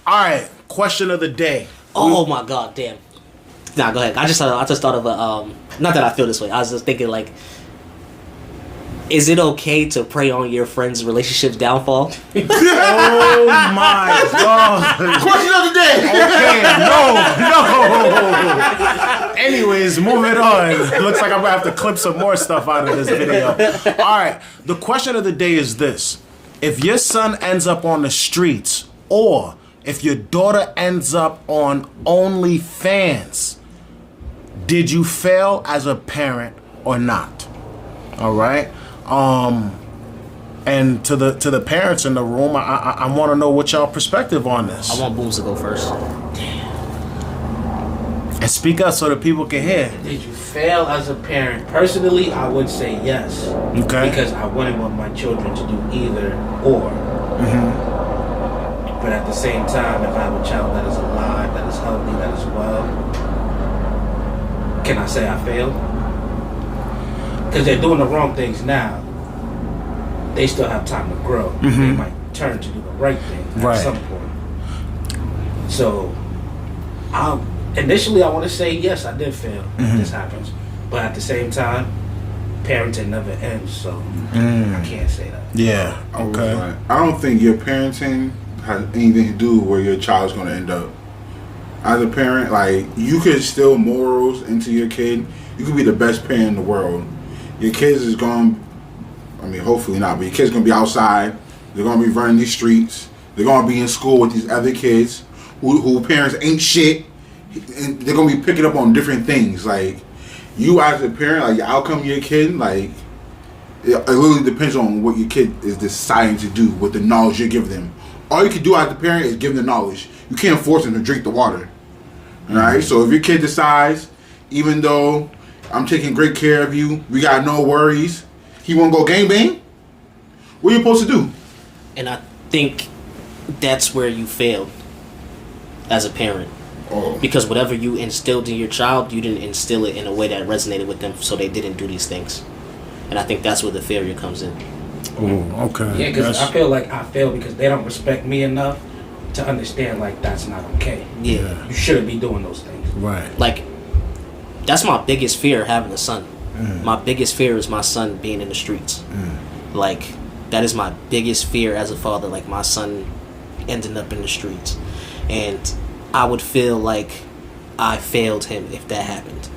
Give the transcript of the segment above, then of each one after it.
All right, question of the day. Oh my god, damn. Nah, go ahead. I just thought of a not that I feel this way. I was just thinking like, is it okay to prey on your friend's relationship's downfall? Oh my god. Question of the day. Okay, no. Anyways, moving on. Looks like I'm gonna have to clip some more stuff out of this video. All right, the question of the day is this: if your son ends up on the streets, or if your daughter ends up on OnlyFans, did you fail as a parent or not? All right. And to the parents in the room, I want to know what y'all perspective on this. I want Booms to go first. And speak up so that people can hear. Did you fail as a parent? Personally, I would say yes. Okay. Because I wouldn't want my children to do either or. Mm-hmm. But at the same time, if I have a child that is alive, that is healthy, that is well, can I say I failed? Because they're doing the wrong things now. They still have time to grow. Mm-hmm. They might turn to do the right thing at some point. So, initially I want to say yes, I did fail. This happens. But at the same time, parenting never ends, so I can't say that. Yeah. Okay. I don't think your parenting has anything to do with where your child's going to end up. As a parent, like, you could instill morals into your kid. You could be the best parent in the world. Your kids is going, I mean, hopefully not, but your kids going to be outside. They're going to be running these streets. They're going to be in school with these other kids who parents ain't shit. And they're going to be picking up on different things. Like, you as a parent, like, your outcome of your kid, like, it literally depends on what your kid is deciding to do with the knowledge you give them. All you can do as a parent is give them the knowledge. You can't force them to drink the water. Alright? So if your kid decides, even though I'm taking great care of you, we got no worries, he won't go gangbang, what are you supposed to do? And I think that's where you failed as a parent. Oh. Because whatever you instilled in your child, you didn't instill it in a way that resonated with them, so they didn't do these things. And I think that's where the failure comes in. Oh, okay. Yeah, because I feel like I failed because they don't respect me enough to understand, like, that's not okay. Yeah. You shouldn't be doing those things. Right. Like, that's my biggest fear, having a son. My biggest fear is my son being in the streets. Like, that is my biggest fear as a father, like my son ending up in the streets. And I would feel like I failed him if that happened.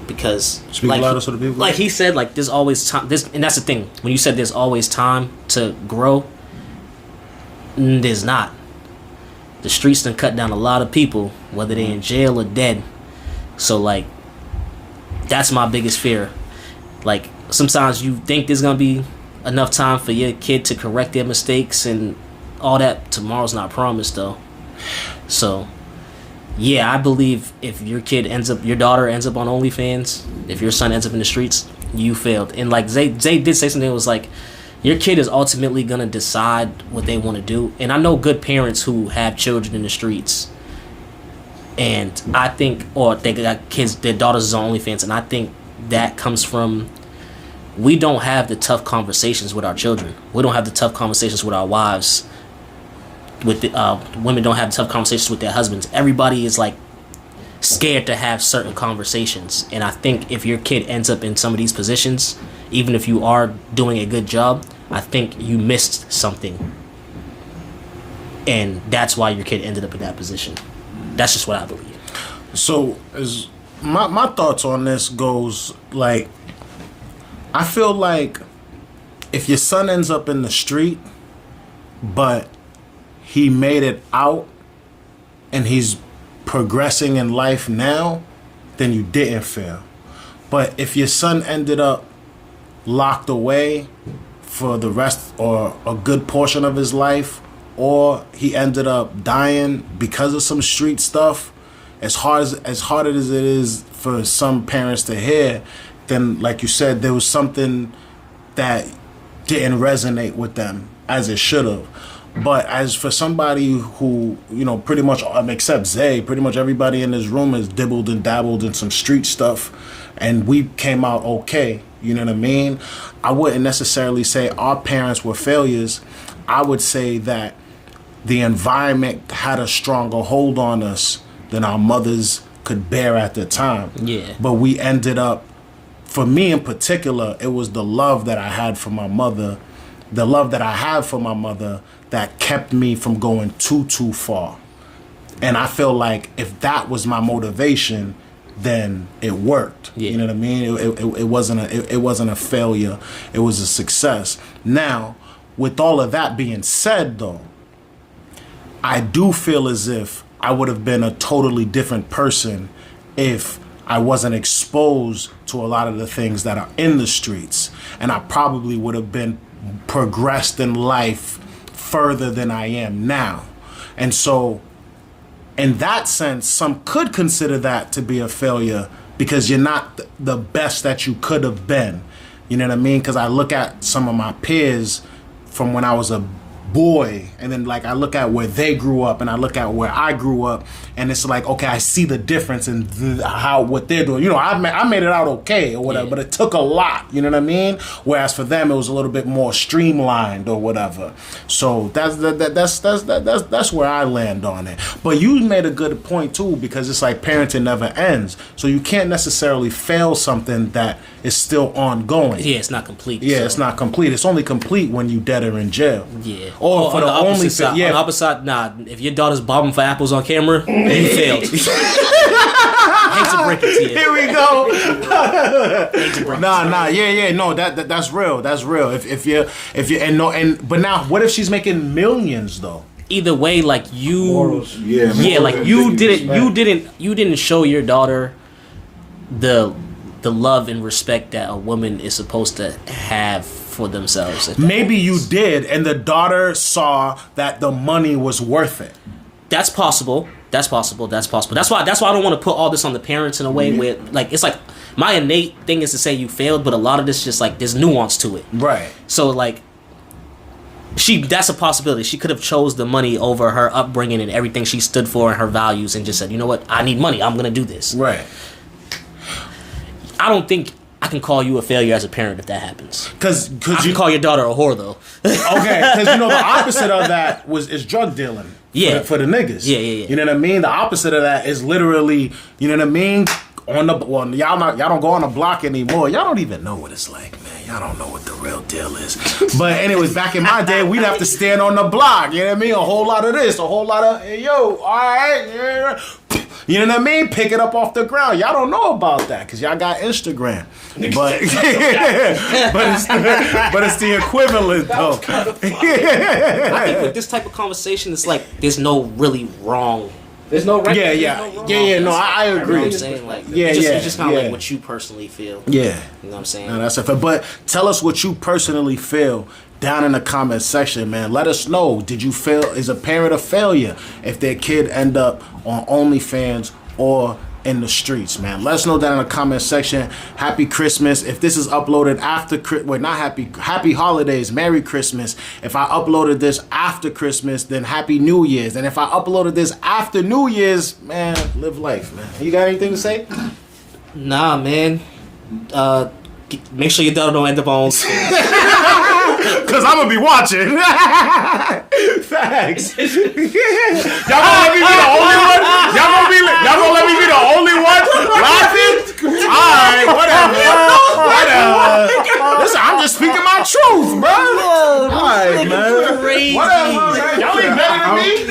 Because Speak like, louder so the people like he said, like, there's always time, and that's the thing, when you said there's always time to grow, there's not. The streets done cut down a lot of people, whether they're in jail or dead. So, like, that's my biggest fear. Like, sometimes you think there's gonna be enough time for your kid to correct their mistakes and all that. Tomorrow's not promised, though. So, yeah, I believe if your daughter ends up on OnlyFans, if your son ends up in the streets, you failed. And like Zay did say something that was like, your kid is ultimately gonna decide what they want to do. And I know good parents who have children in the streets, and I think, or they got kids, their daughters on OnlyFans, and I think that comes from, we don't have the tough conversations with our children. We don't have the tough conversations with our wives. With the women don't have tough conversations with their husbands. Everybody is like scared to have certain conversations, and I think if your kid ends up in some of these positions, even if you are doing a good job, I think you missed something, and that's why your kid ended up in that position. That's just what I believe. So, as my thoughts on this goes, like, I feel like if your son ends up in the street, but he made it out and he's progressing in life now, then you didn't fail. But if your son ended up locked away for the rest or a good portion of his life, or he ended up dying because of some street stuff, as hard as it is for some parents to hear, then, like you said, there was something that didn't resonate with them as it should have. But as for somebody who, you know, pretty much, except Zay, pretty much everybody in this room has dibbled and dabbled in some street stuff, and we came out okay, you know what I mean? I wouldn't necessarily say our parents were failures. I would say that the environment had a stronger hold on us than our mothers could bear at the time. Yeah. But we ended up, for me in particular, it was the love that I had for my mother, that kept me from going too far. And I feel like if that was my motivation, then it worked. Yeah. You know what I mean? It wasn't a failure. It was a success. Now, with all of that being said, though, I do feel as if I would have been a totally different person if I wasn't exposed to a lot of the things that are in the streets. And I probably would have been progressed in life further than I am now. And so, in that sense, some could consider that to be a failure because you're not the best that you could have been. You know what I mean? Because I look at some of my peers from when I was a boy, and then like I look at where they grew up and I look at where I grew up, and it's like, okay, I see the difference in what they're doing. You know, I made it out okay or whatever, but it took a lot. You know what I mean? Whereas for them, it was a little bit more streamlined or whatever. So that's where I land on it. But you made a good point too, because it's like parenting never ends. So you can't necessarily fail something that is still ongoing. Yeah, it's not complete. Yeah, so. it's not complete. It's only complete when you dead or in jail. Yeah. Or for the only opposite side, on the opposite side, nah. If your daughter's bobbing for apples on camera, then you failed. Hate to break it to you. Here we go. No, that's real. That's real. If you but now what if she's making millions though? Either way, like you, Morals. like you didn't show your daughter the love and respect that a woman is supposed to have for themselves. Maybe you did, and the daughter saw that the money was worth it. That's possible. That's why I don't want to put all this on the parents in a way where like it's like my innate thing is to say you failed, but a lot of this just like there's nuance to it. Right. So like that's a possibility. She could have chose the money over her upbringing and everything she stood for and her values and just said, you know what, I need money. I'm gonna do this. Right. I don't think I can call you a failure as a parent if that happens. Because you call your daughter a whore though. Okay, because you know the opposite of that is drug dealing. Yeah. For the niggas. Yeah. You know what I mean? The opposite of that is literally, you know what I mean? Y'all don't go on the block anymore. Y'all don't even know what it's like, man. Y'all don't know what the real deal is. But anyways, back in my day, we'd have to stand on the block. You know what I mean? A whole lot of this, a whole lot of hey, yo, all right, yeah. You know what I mean? Pick it up off the ground. Y'all don't know about that because y'all got Instagram. But but it's the equivalent though. I think with this type of conversation, it's like there's no really wrong. There's no right. No, I agree. You know what I'm saying? Like, it's just kind of like what you personally feel. Yeah. You know what I'm saying? No, that's it. But tell us what you personally feel down in the comment section, man. Let us know. Did you feel, is a parent a failure if their kid end up on OnlyFans or in the streets, man? Let us know down in the comment section. Happy Christmas. If this is uploaded after, not happy holidays, Merry Christmas. If I uploaded this after Christmas, then Happy New Year's. And if I uploaded this after New Year's, man, live life, man. You got anything to say? Nah, man. Make sure your daughter don't end up on Cause I'm gonna be watching. Facts. Y'all gonna let me be the only one? Y'all gonna let me be the only one laughing? Alright, whatever. Listen, I'm just speaking my truth, bro. Alright, man. crazy. Whatever, man. Y'all ain't better than me.